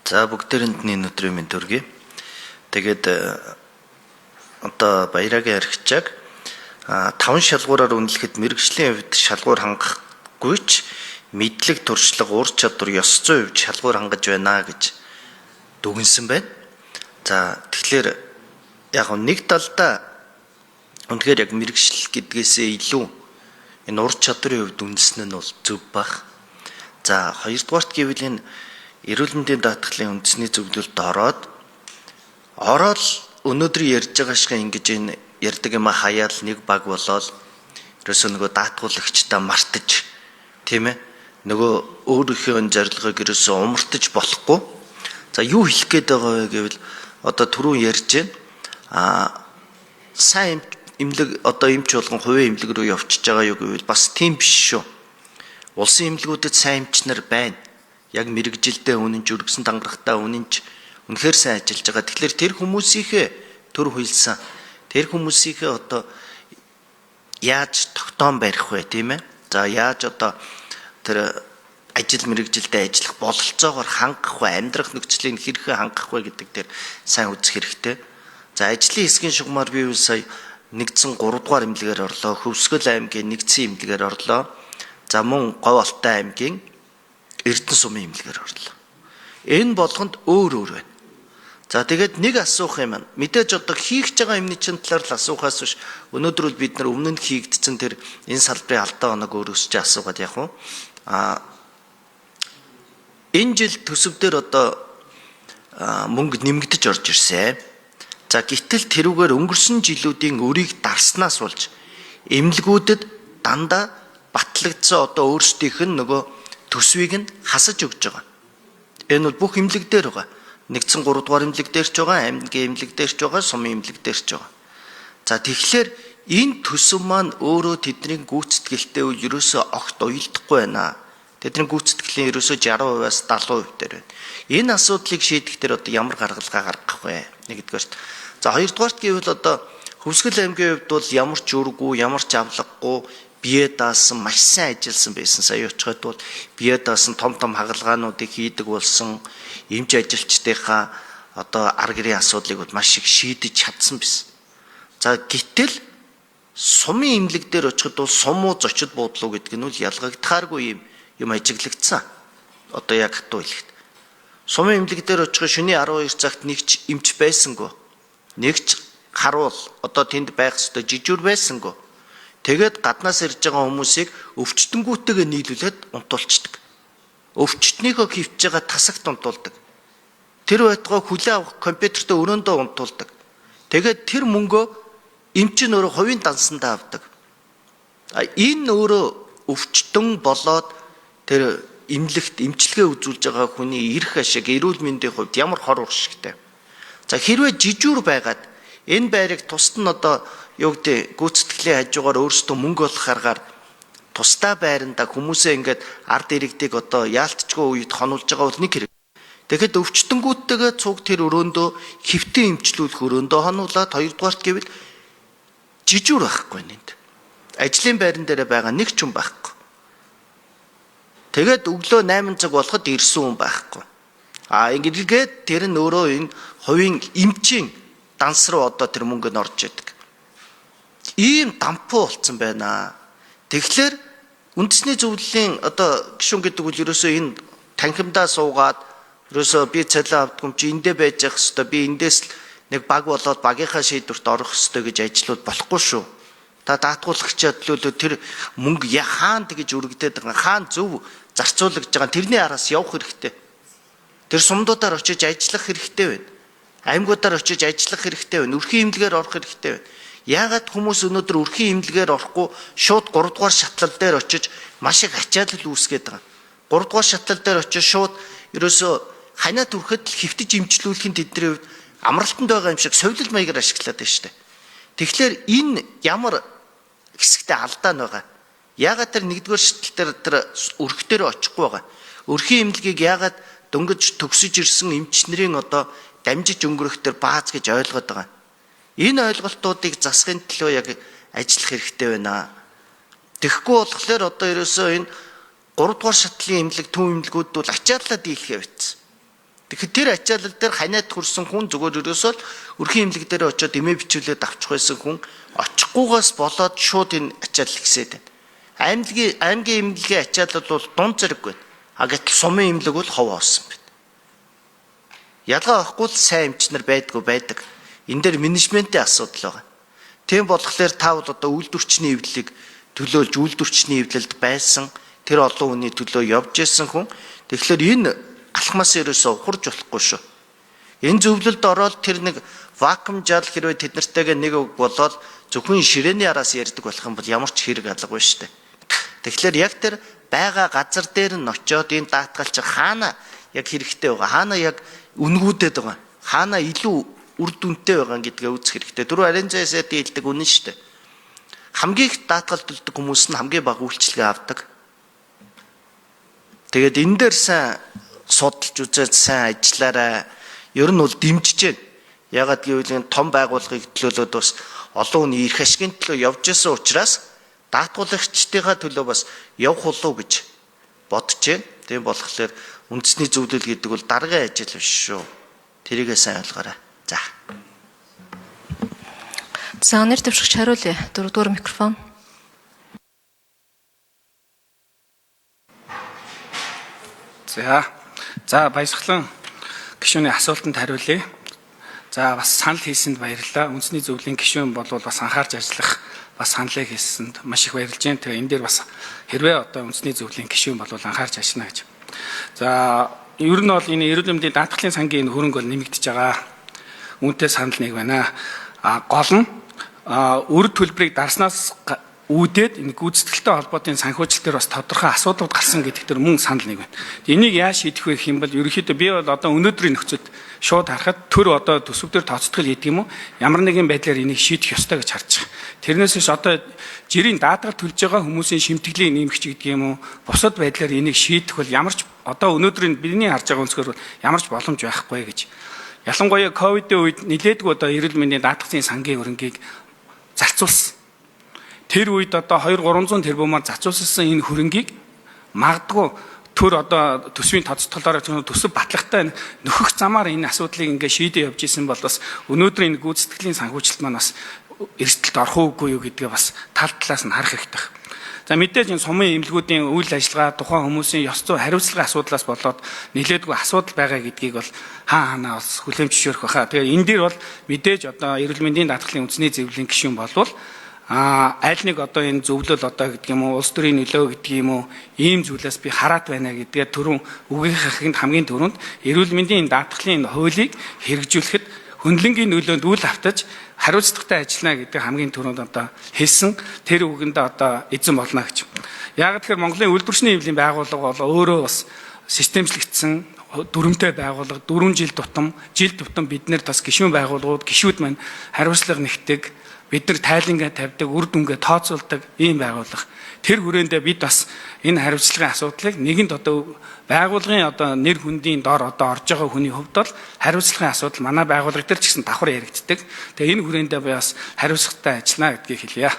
За бүгдээрэнд нь өнөөдрийн мэнд төргий. Тэгээд одоо баярагийн архичааг 5 шалгуураар үнэлэхэд мэрэгжлийн хувьд шалгуур хангахгүй ч мэдлэг, туршлага, ур чадвар, ёс зүйн хувьд шалгуур хангаж байна гэж дүгнсэн байна. За тэгэхээр яг нэг талдаа үнэхээр яг мэрэгжил гэдгээсээ илүү энэ ур чадварын хувьд үнэлсэн нь бол зөв баг. За хоёрдугаарт гэвэл энэ эрүүл мэндийн даатгалын үндэсний зөвлөлд ороод өнөөдөр ярьж байгаа шиг ингэж энэ ярьдаг юм хаяал нэг баг болоод ерөөсөө нөгөө даатгуулагчдаа мартаж тийм ээ нөгөө өөрийнхөө зорилгыг ерөөсөө умартаж болохгүй. За юу хэлэх гээд байгаа вэ гэвэл одоо түрүү ярьж байна сайн эмнэлэг одоо эмч болгон хувийн эмнэлэг рүү явчихж байгаа юу гэвэл бас тийм биш шүү. Улсын эмнэлгүүдэд сайн эмчнэр байна. Яг мэрэгжилдээ үнэнч өргөсөн тангарахтаа үнэнч үнэхээр сайн ажиллаж байгаа. Тэгэхээр тэр хүмүүсийнхээ төр хуйлсан тэр хүмүүсийнхээ одоо яаж тогтоон барих вэ тийм ээ? За яаж одоо тэр ажил мэрэгжилдээ ажиллах бололцоогоор хангах вэ? Амьдрах нөхцөлийг хэрхэн хангах вэ гэдэг дээр сайн үзэх хэрэгтэй. За ажлын хэсгийн шугамар би сая нэгдсэн 3 дугаар эмнэлгээр орлоо. Хөвсгөл аймгийн нэгдсэн эмнэлгээр орлоо. За мөн Говь Алтай аймгийн Эрдэнэ сумын эмнэлгээр орлоо. Энэ болгонд өөр байна. За тэгээд нэг асуух юм байна. Мэдээж одоо хийх байгаа юмны чинь талаар л асуухаас биш. Өнөөдөр бол бид нар өмнө нь хийгдсэн тэр энэ салбарын алдаа оног өөрөөсөө асуугаад яг уу. Энэ жил төсөв дээр одоо мөнгө нэмэгдэж орж ирсэн. За гэтэл тэрүүгээр өнгөрсөн жилүүдийн өрийг дарснаас болж эмнэлгүүдэд дандаа батлагдсан одоо өөрсдийнх нь нөгөө төсвийг нь хасаж өгч байгаа. Энэ бол бүх эмнэлэг дээр байгаа. Нэгдсэн 3 дугаар эмнэлэг дээр ч байгаа, аймгийн эмнэлэг дээр ч байгаа, сумын эмнэлэг дээр ч байгаа. За тэгэхээр энэ төсөв маань өөрөө тэдний гүйцэтгэлтэй ерөөсөө огт уялдахгүй байна. Тэдний гүйцэтгэлийн ерөөсөө 60%-аас 70% дээр байна. Энэ асуудлыг шийдэх дээр одоо ямар гаргалгаа гаргах вэ? Нэгдүгээр. За хоёрдугаарт гэвэл одоо Хөвсгөл аймгийн хувьд бол ямар ч үргүй, ямар ч авлаггүй бие даасан маш сайн ажилласан байсан. Сая очиход бол бие даасан том хагалгаануудыг хийдэг болсон. Эмч ажилчдынхаа одоо ар гэрийн асуудлыг бол маш их шийдэж чадсан байсан. За гэтэл сумын эмнэлэг дээр очиход бол сумуу зочид буудлуу гэдэг нь бол ялгагдахааргүй юм ажиглагдсан. Одоо яг хатуу хэлэхэд. Сумын эмнэлэг дээр очиход шөнийн 12 цагт нэгч эмч байсангүй. Нэгч харуул одоо тэнд байх ёстой жижүүр байсангүй. Тэгээд гаднаас ирж байгаа хүмүүсийг өвчтөнгүүтэйгээ нийлүүлээд унтуулцдаг. Өвчтнийхөө хөвж байгаа тасагт унтуулдаг. Тэр байтугай хүлээ авах компьютертэй өрөөндөө унтуулдаг. Тэгээд тэр мөнгөө эмч нь өөрөө хувийн дансандаа авдаг. Энэ өөрөө өвчтөн болоод тэр эмнэлэгт эмчилгээ үзүүлж байгаа хүний эрх ашиг, эрүүл мэндийн хувьд ямар хор уршигтай. За хэрвээ жижүүр байгаад энэ байрыг тусад нь одоо юу гэдэг гүйцэтгэлийн хажуугаар өөрсдөө мөнгө олох аргаар тусдаа байранда хүмүүсээ ингээд ард иргэдийг одоо яалтчгүй үед хонуулж байгаа бол нэг хэрэг. Тэгэхэд өвчтөнгүүдтэйгээ цуг тэр өрөөндөө хэвтэн эмчлүүлэх өрөөндөө хонуулаад хоёрдугаарт гэвэл жижүүр байхгүй нэнд. Ажлын байран дээр байгаа нэг ч юм байхгүй. Тэгээд өглөө 8 цаг болоход ирсэн хүн байхгүй. Ингээд тэр нь өөрөө энэ хувийн эмчийн данс руу одоо тэр мөнгө нь орж идэг. Ийм дампуу болцсон байна. Тэгэхээр үндэсний зөвлөлийн одоо гишүүн гэдэг үл ерөөсөө энэ танхимдаа суугаад ерөөсөө би цалин авдаггүй чи эндээ байж явах хэвээр би эндээс нэг баг болоод багийнхаа шийдвэрт орох хэвээр гэж ажиллаад болохгүй шүү. Та даатгуулагчаа төлөөлөө тэр мөнгө хаана тэгж өргөдөд байгаа хаана зөв зарцуулагдж байгаа тэрний араас явах хэрэгтэй. Тэр сумдуудаар очиж ажиллах хэрэгтэй байна. Аймагуудаар очиж ажиллах хэрэгтэй байна. Өрхийн эмнэлгээр орох хэрэгтэй байна. Яагаад хүмүүс өнөөдөр өрхийн эмнэлгээр орохгүй шууд 3 дугаар шатлал дээр очиж маш их ачаалал үүсгээд байгаа. 3 дугаар шатлал дээр очиж шууд ерөөсөө ханаа түрхэд л хэвтэж эмчлүүлэх нь тэдний хувьд амралтанд байгаа юм шиг совилл маягаар ашиглаад байна шүү дээ. Тэгэхээр энэ ямар хэсэгтээ алдаа нь байгаа. Яагаад тэр нэгдүгээр шатлал дээр тэр өрхтөөр очихгүй байгаа. Өрхийн эмнэлгийг яагаад дөнгөж төгсөж ирсэн эмч нарын одоо дамжиж өнгөрөх төр бааз гэж ойлгоод байгаа. Энэ ойлголтуудыг засахын төлөө яг ажиллах хэрэгтэй байна. Тэгэхгүй болохоор одоо ерөөсөө энэ 3 дугаар шатлалын эмнэлэг, төв эмнэлгүүд бол ачааллаа дийлхээ байтсан. Тэгэхээр тэр ачаалал дээр ханиад хүрсэн хүн зүгээр ерөөсөө өрхийн имлэг дээр очиод эмээ бичүүлээд авчих байсан хүн очихгүйгээс болоод шууд энэ ачаалал ихсээд байна. Аймгийн имлэгийн ачаалал бол дунд зэрэг байна. Гэтэл сумын имлэг бол хов хоосон байна. Ялгаа авахгүй л сайн эмчнэр байдаг. Энэ дээр менежментийн асуудал байгаа. Тийм болохоор та бол одоо үйлдвэрчний эвлэлийг төлөөлж үйлдвэрчний эвлэлд байсан тэр олон хүний төлөө явж исэн хүн. Тэгэхээр энэ алхмаас ерөөсөө ухарж болохгүй шүү. Энэ зөвлөлд ороод тэр нэг вакуум жал хэрвээ тэд нартайгаа нэг болоод зөвхөн ширээний араас ярьдаг болох юм бол ямар ч хэрэг алга байна шүү дээ. Тэгэхээр яг тэр байгаа газар дээр нь очиод энэ даатгалч хаана яг хэрэгтэй байгаа, хаана яг үнгүүдэд байгаа, хаана илүү үр дүнтэй байгаа гэдгээ үзэх хэрэгтэй. Дөрөв арен зайсад хэлдэг үнэн шүү дээ. Хамгийн их даатгал төлдөг хүмүүс нь хамгийн бага үйлчлэгээ авдаг. Тэгээд энэ дээр сайн судалж үзээд сайн ажиллаарай. Ер нь бол дэмжиж байна. Ягаад гэвэл энэ том байгууллагыг төлөөлөөд бас олон хүний эрх ашигын төлөө явж исэн учраас даатгуулагчдынхаа төлөө бас явах болов гэж бодож байна. Тийм болохоор үндэсний зөвлөл гэдэг бол даргын ажил биш шүү. Тэрийгээ сайн ойлгоорой. За. За нэр дэвшигч хариулъя. 4-р микрофон. За баясгалан гишүүний асуултанд хариулъя. За бас санал хийсэнд баярлалаа. Үндэсний зөвлөлийн гишүүн бол бас анхаарч ажиллах бас саналыг хийсэнд маш их баярлж байна. Тэгээ энэ дээр бас хэрвээ одоо үндэсний зөвлөлийн гишүүн бол анхаарч ажиллана гэж. За ер нь бол энэ эрүүл мэндийн даатгалын сангийн хөрөнгө бол нэмэгдэж байгаа. Үүнтэй санал нэг байна. Гол нь үр төлбөрийг дарснаас үүдээд энэ гүйцэтгэлтэй холбоотой санхүүжилт дээр бас тодорхой асуудлууд гарсан гэдэгт мөн санал нэг байна. Энийг яаж шийдэх вэ гэх юм бол ерөнхийдөө би бол одоо өнөөдрийн нөхцөлд шууд харахад төр одоо төсөвдөр тооцтгол хийдэг юм уу? Ямар нэгэн байдлаар энийг шийдэх ёстой гэж харж байгаа. Тэрнээс биш одоо жирийн даатгал төлж байгаа хүмүүсийн шимтгэлийн нэмэгч гэдэг юм уу? Бусад байдлаар энийг шийдэх бол ямар ч одоо өнөөдрийн бидний харж байгаа өнцгөр бол ямар ч боломж байхгүй гэж. Ялангуяа ковидын үед нэлээдгүй одоо эрүүл мэндийн даатгалын сангийн хөрөнгийг зарцуулсан. Тэр үед одоо 200-300 тэрбумаар зарцуулсан энэ хөрөнгийг магадгүй төр одоо төсвийн тоцтголоор төсөв батлагтай нөхөх замаар энэ асуудлыг ингээ шийдэж явж исэн бол бас өнөөдрийн гүйцэтгэлийн санхүүжилт маань бас эрсдэлд орох уугүй юу гэдгээ бас тал талаас нь харах хэрэгтэй. За мэдээж энэ сумын эмнэлгүүдийн үйл ажиллагаа тухайн хүмүүсийн ёс зүйн хариуцлагын асуудлаас болоод нэлээдгүй асуудал байгаа гэдгийг бол хаанаа бас хүлээмж зөвшөөрөх байхаа. Тэгээ энэ дээр бол мэдээж одоо эрүүл мэндийн даатгалын үндэсний зөвлөлийн гишүүн болвол аль нэг одоо энэ зөвлөл одоо гэдэг юм уу улс төрийн нөлөө гэдэг юм уу ийм зүйлээс би хараад байна гэдгээ түрүүн үгийнхээ хамгийн түрүүнд эрүүл мэндийн даатгалын хуулийг хэрэгжүүлэхэд хөндлөнгийн нөлөөнд үл автаж хариуцлагатай ажиллана гэдэг хамгийн түрүүнд одоо хэлсэн тэр үгэндээ одоо эзэн болно гэж. Яг тэгэхээр Монголын үйлдвэрчний эвлэлийн байгууллага бол өөрөө бас системчлэгдсэн дүрмтэй байгууллага 4 жил тутам бид нэр бас гишүүн байгууллагууд гишүүд маань хариуцлага нэгтдэг бид нар тайлангаа тавьдаг үр дүнгээ тооцоолдог ийм байгууллага. Тэр хүрээндээ бид бас энэ хариуцлагын асуудлыг нэгэнд одоо байгууллагын одоо нэр хүндийн дор одоо орж байгаа хүний хувьд бол хариуцлагын асуудал манай байгууллага дээр ч гэсэн давхар яригддаг. Тэгээ энэ хүрээндээ би бас хариуцлагатай ажиллана гэдгийг хэлье.